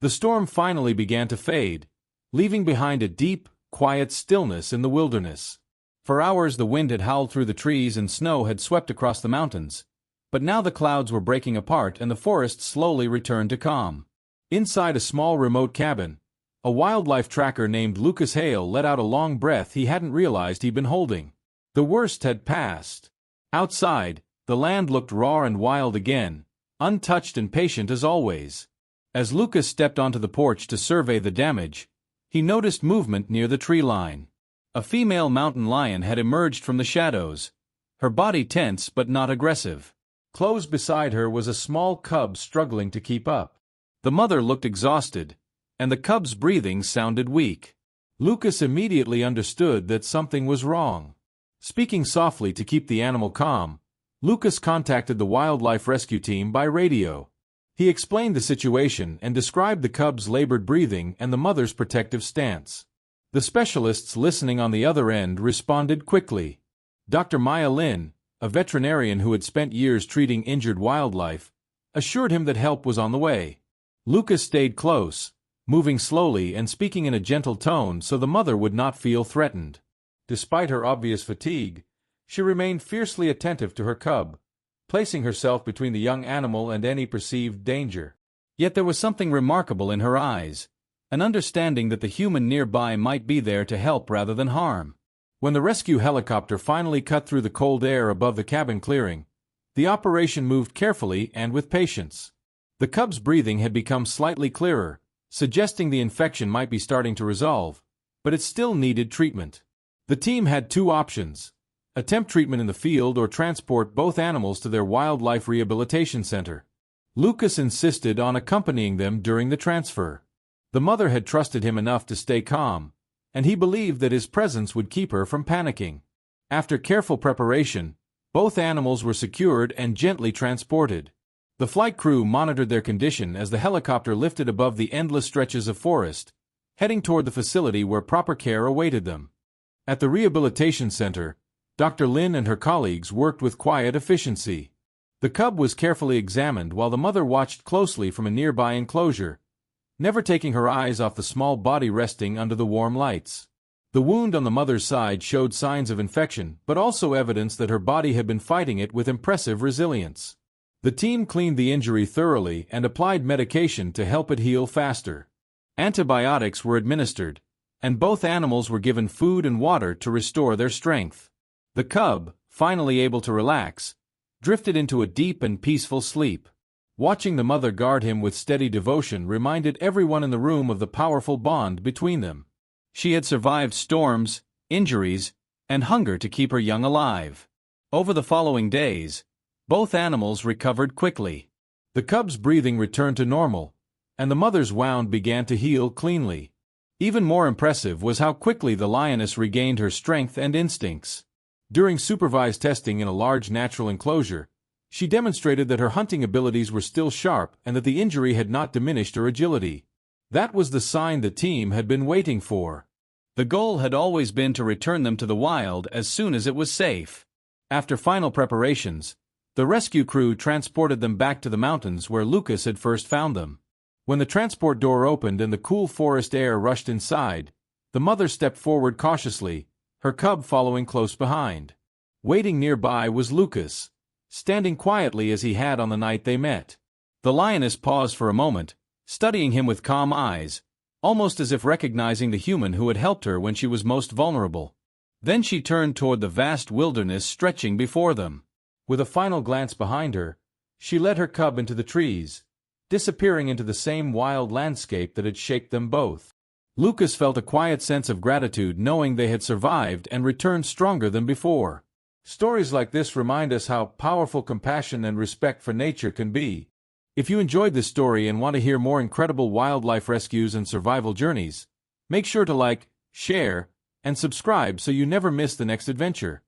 The storm finally began to fade, leaving behind a deep, quiet stillness in the wilderness. For hours the wind had howled through the trees and snow had swept across the mountains, but now the clouds were breaking apart and the forest slowly returned to calm. Inside a small remote cabin, a wildlife tracker named Lucas Hale let out a long breath he hadn't realized he'd been holding. The worst had passed. Outside, the land looked raw and wild again, untouched and patient as always. As Lucas stepped onto the porch to survey the damage, he noticed movement near the tree line. A female mountain lion had emerged from the shadows, her body tense but not aggressive. Close beside her was a small cub struggling to keep up. The mother looked exhausted, and the cub's breathing sounded weak. Lucas immediately understood that something was wrong. Speaking softly to keep the animal calm, Lucas contacted the wildlife rescue team by radio. He explained the situation and described the cub's labored breathing and the mother's protective stance. The specialists listening on the other end responded quickly. Dr. Maya Lin, a veterinarian who had spent years treating injured wildlife, assured him that help was on the way. Lucas stayed close, moving slowly and speaking in a gentle tone so the mother would not feel threatened. Despite her obvious fatigue, she remained fiercely attentive to her cub, placing herself between the young animal and any perceived danger. Yet there was something remarkable in her eyes, an understanding that the human nearby might be there to help rather than harm. When the rescue helicopter finally cut through the cold air above the cabin clearing, the operation moved carefully and with patience. The cub's breathing had become slightly clearer, suggesting the infection might be starting to resolve, but it still needed treatment. The team had two options: attempt treatment in the field or transport both animals to their wildlife rehabilitation center. Lucas insisted on accompanying them during the transfer. The mother had trusted him enough to stay calm, and he believed that his presence would keep her from panicking. After careful preparation, both animals were secured and gently transported. The flight crew monitored their condition as the helicopter lifted above the endless stretches of forest, heading toward the facility where proper care awaited them. At the rehabilitation center, Dr. Lin and her colleagues worked with quiet efficiency. The cub was carefully examined while the mother watched closely from a nearby enclosure, never taking her eyes off the small body resting under the warm lights. The wound on the mother's side showed signs of infection, but also evidence that her body had been fighting it with impressive resilience. The team cleaned the injury thoroughly and applied medication to help it heal faster. Antibiotics were administered, and both animals were given food and water to restore their strength. The cub, finally able to relax, drifted into a deep and peaceful sleep. Watching the mother guard him with steady devotion reminded everyone in the room of the powerful bond between them. She had survived storms, injuries, and hunger to keep her young alive. Over the following days, both animals recovered quickly. The cub's breathing returned to normal, and the mother's wound began to heal cleanly. Even more impressive was how quickly the lioness regained her strength and instincts. During supervised testing in a large natural enclosure, she demonstrated that her hunting abilities were still sharp and that the injury had not diminished her agility. That was the sign the team had been waiting for. The goal had always been to return them to the wild as soon as it was safe. After final preparations, the rescue crew transported them back to the mountains where Lucas had first found them. When the transport door opened and the cool forest air rushed inside, the mother stepped forward cautiously, her cub following close behind. Waiting nearby was Lucas, standing quietly as he had on the night they met. The lioness paused for a moment, studying him with calm eyes, almost as if recognizing the human who had helped her when she was most vulnerable. Then she turned toward the vast wilderness stretching before them. With a final glance behind her, she led her cub into the trees, disappearing into the same wild landscape that had shaped them both. Lucas felt a quiet sense of gratitude knowing they had survived and returned stronger than before. Stories like this remind us how powerful compassion and respect for nature can be. If you enjoyed this story and want to hear more incredible wildlife rescues and survival journeys, make sure to like, share, and subscribe so you never miss the next adventure.